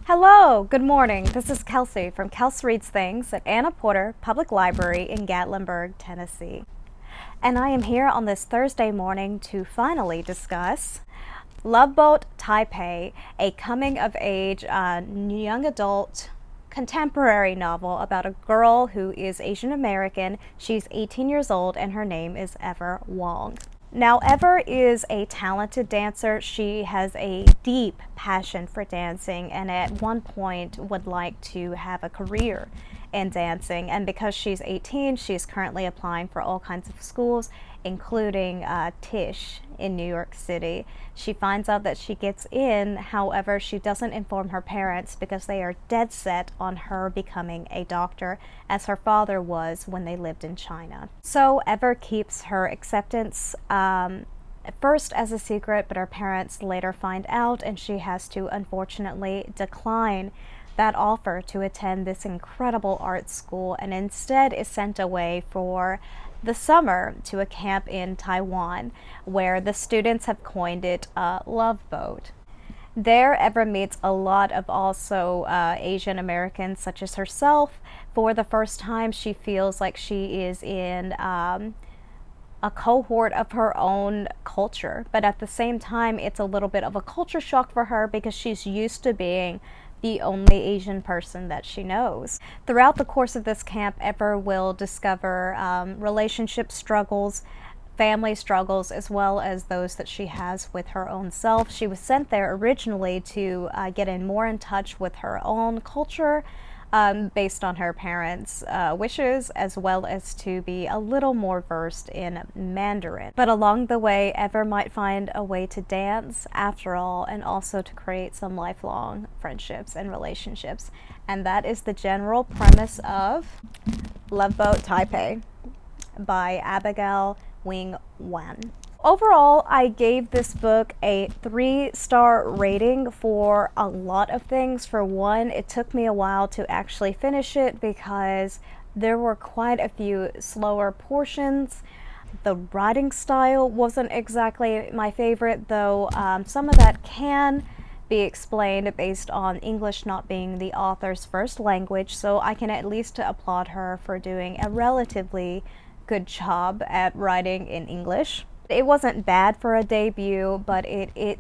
Hello, good morning. This is Kelsey from Kels Reads Things at Anna Porter Public Library in Gatlinburg, Tennessee. And I am here on this Thursday morning to finally discuss Loveboat Taipei, a coming-of-age young adult contemporary novel about a girl who is Asian American. She's 18 years old and her name is Ever Wong. Now, Ever is a talented dancer. She has a deep passion for dancing and at one point would like to have a career in dancing. And because she's 18, she's currently applying for all kinds of schools, including Tisch in New York City. She finds out that she gets in, however, she doesn't inform her parents because they are dead set on her becoming a doctor, as her father was when they lived in China. So Ever keeps her acceptance at first as a secret, but her parents later find out and she has to unfortunately decline that offer to attend this incredible art school and instead is sent away for the summer to a camp in Taiwan where the students have coined it Loveboat. There, Ever meets a lot of also Asian Americans such as herself. For the first time, she feels like she is in a cohort of her own culture, but at the same time, it's a little bit of a culture shock for her because she's used to being the only Asian person that she knows. Throughout the course of this camp, Ever will discover relationship struggles, family struggles, as well as those that she has with her own self. She was sent there originally to get more in touch with her own culture, based on her parents' wishes, as well as to be a little more versed in Mandarin. But along the way, Ever might find a way to dance after all, and also to create some lifelong friendships and relationships. And that is the general premise of Loveboat Taipei by Abigail Wing Wan. Overall, I gave this book a 3-star rating for a lot of things. For one, it took me a while to actually finish it because there were quite a few slower portions. The writing style wasn't exactly my favorite, though some of that can be explained based on English not being the author's first language, so I can at least applaud her for doing a relatively good job at writing in English. It wasn't bad for a debut, but it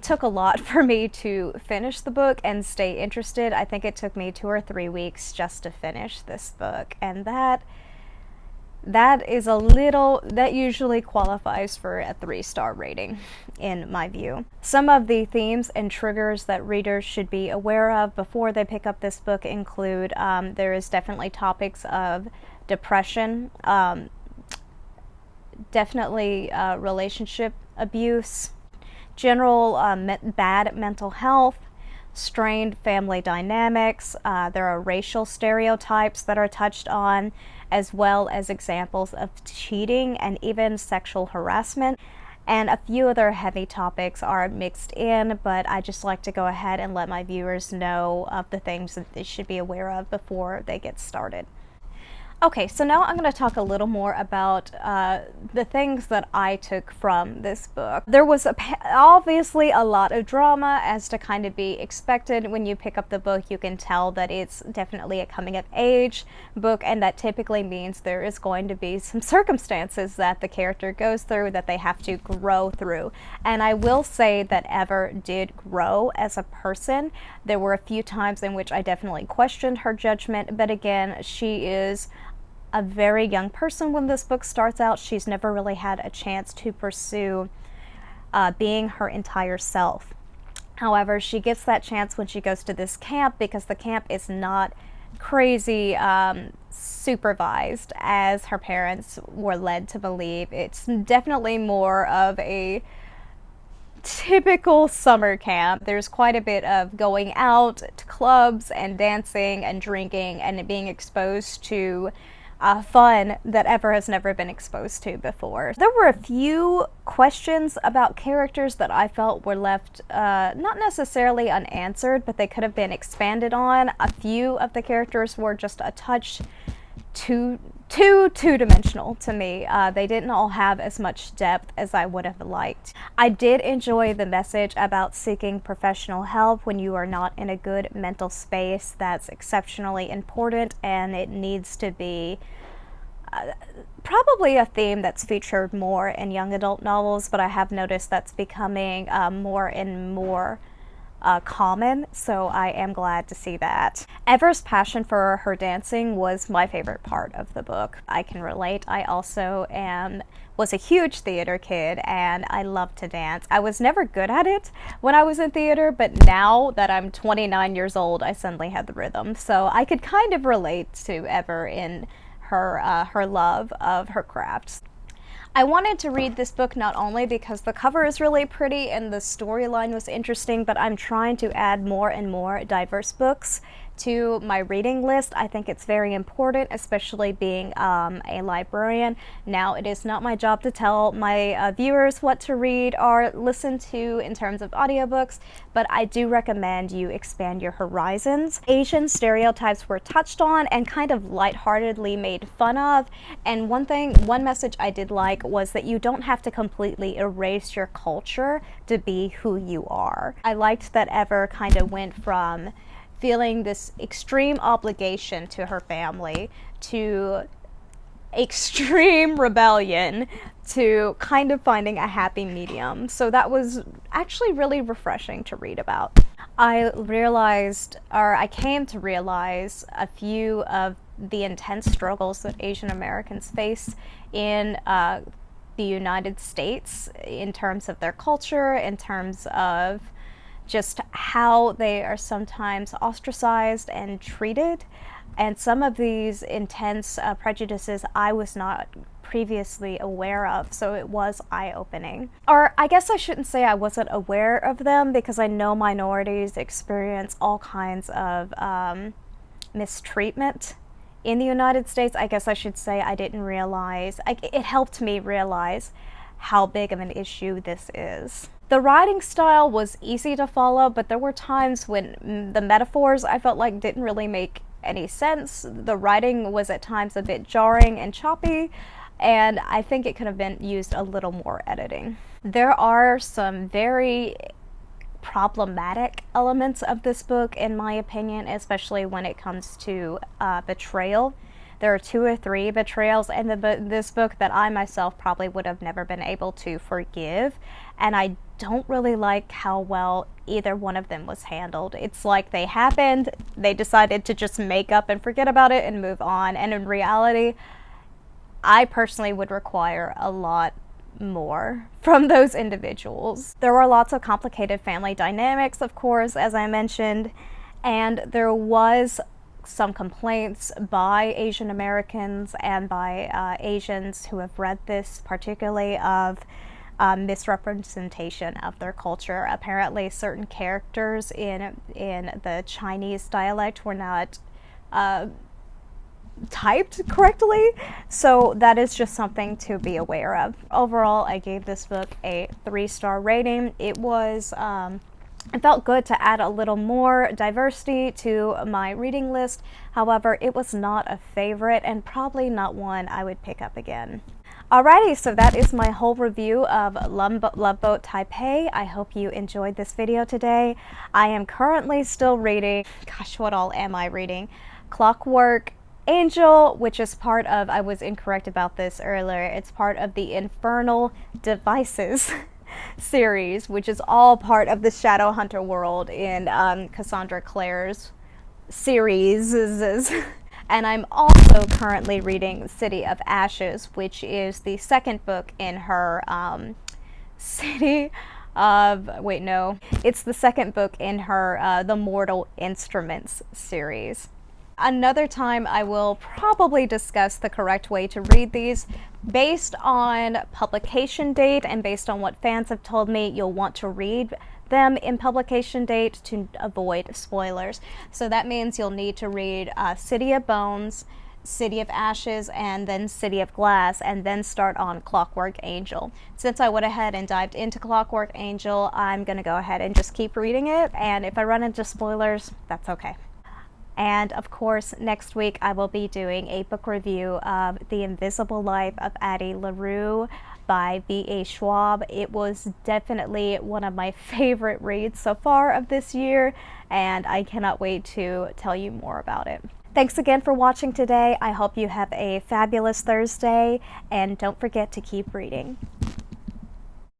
took a lot for me to finish the book and stay interested. I think it took me 2 or 3 weeks just to finish this book, and that is a little, that usually qualifies for a 3-star rating in my view. Some of the themes and triggers that readers should be aware of before they pick up this book include there is definitely topics of depression, definitely relationship abuse, general bad mental health, strained family dynamics. There are racial stereotypes that are touched on, as well as examples of cheating and even sexual harassment. And a few other heavy topics are mixed in, but I just like to go ahead and let my viewers know of the things that they should be aware of before they get started. Okay, so now I'm going to talk a little more about the things that I took from this book. There was obviously a lot of drama, as to kind of be expected. When you pick up the book, you can tell that it's definitely a coming-of-age book, and that typically means there is going to be some circumstances that the character goes through that they have to grow through. And I will say that Ever did grow as a person. There were a few times in which I definitely questioned her judgment, but again, she is a very young person when this book starts out. She's never really had a chance to pursue being her entire self. However, she gets that chance when she goes to this camp because the camp is not crazy supervised as her parents were led to believe. It's definitely more of a typical summer camp. There's quite a bit of going out to clubs and dancing and drinking and being exposed to fun that Ever has never been exposed to before. There were a few questions about characters that I felt were left not necessarily unanswered, but they could have been expanded on. A few of the characters were just a touch too too two-dimensional to me. They didn't all have as much depth as I would have liked. I did enjoy the message about seeking professional help when you are not in a good mental space. That's exceptionally important, and it needs to be probably a theme that's featured more in young adult novels, but I have noticed that's becoming more and more common, so I am glad to see that. Ever's passion for her dancing was my favorite part of the book. I can relate. I also was a huge theater kid, and I love to dance. I was never good at it when I was in theater, but now that I'm 29 years old, I suddenly had the rhythm, so I could kind of relate to Ever in her love of her craft. I wanted to read this book not only because the cover is really pretty and the storyline was interesting, but I'm trying to add more and more diverse books to my reading list. I think it's very important, especially being a librarian. Now, it is not my job to tell my viewers what to read or listen to in terms of audiobooks, but I do recommend you expand your horizons. Asian stereotypes were touched on and kind of lightheartedly made fun of, and one message I did like was that you don't have to completely erase your culture to be who you are. I liked that Ever kind of went from feeling this extreme obligation to her family to extreme rebellion to kind of finding a happy medium. So that was actually really refreshing to read about. I came to realize a few of the intense struggles that Asian Americans face in the United States in terms of their culture, in terms of just how they are sometimes ostracized and treated. And some of these intense prejudices I was not previously aware of, so it was eye-opening. Or I guess I shouldn't say I wasn't aware of them, because I know minorities experience all kinds of mistreatment in the United States. I guess I should say I didn't realize, it helped me realize how big of an issue this is. The writing style was easy to follow, but there were times when the metaphors I felt like didn't really make any sense. The writing was at times a bit jarring and choppy, and I think it could have been used a little more editing. There are some very problematic elements of this book, in my opinion, especially when it comes to betrayal. There are 2 or 3 betrayals in this book that I myself probably would have never been able to forgive, and I don't really like how well either one of them was handled. It's like they happened, they decided to just make up and forget about it and move on, and in reality, I personally would require a lot more from those individuals. There were lots of complicated family dynamics, of course, as I mentioned, and there was some complaints by Asian Americans and by Asians who have read this, particularly of misrepresentation of their culture. Apparently certain characters in the Chinese dialect were not typed correctly, so that is just something to be aware of. Overall, I gave this book a 3-star rating. It was it felt good to add a little more diversity to my reading list. However, it was not a favorite and probably not one I would pick up again. Alrighty, so that is my whole review of Loveboat Taipei. I hope you enjoyed this video today. I am currently still reading, gosh, what all am I reading? Clockwork Angel, which is part of, I was incorrect about this earlier, it's part of the Infernal Devices series, which is all part of the Shadowhunter world in Cassandra Clare's series. And I'm also currently reading City of Ashes, which is the second book in her it's the second book in her The Mortal Instruments series. Another time I will probably discuss the correct way to read these based on publication date and based on what fans have told me you'll want to read them in publication date to avoid spoilers. So that means you'll need to read City of Bones, City of Ashes, and then City of Glass, and then start on Clockwork Angel. Since I went ahead and dived into Clockwork Angel, I'm going to go ahead and just keep reading it, and if I run into spoilers, that's okay. And of course, next week I will be doing a book review of The Invisible Life of Addie LaRue by V.A. Schwab. It was definitely one of my favorite reads so far of this year, and I cannot wait to tell you more about it. Thanks again for watching today. I hope you have a fabulous Thursday, and don't forget to keep reading.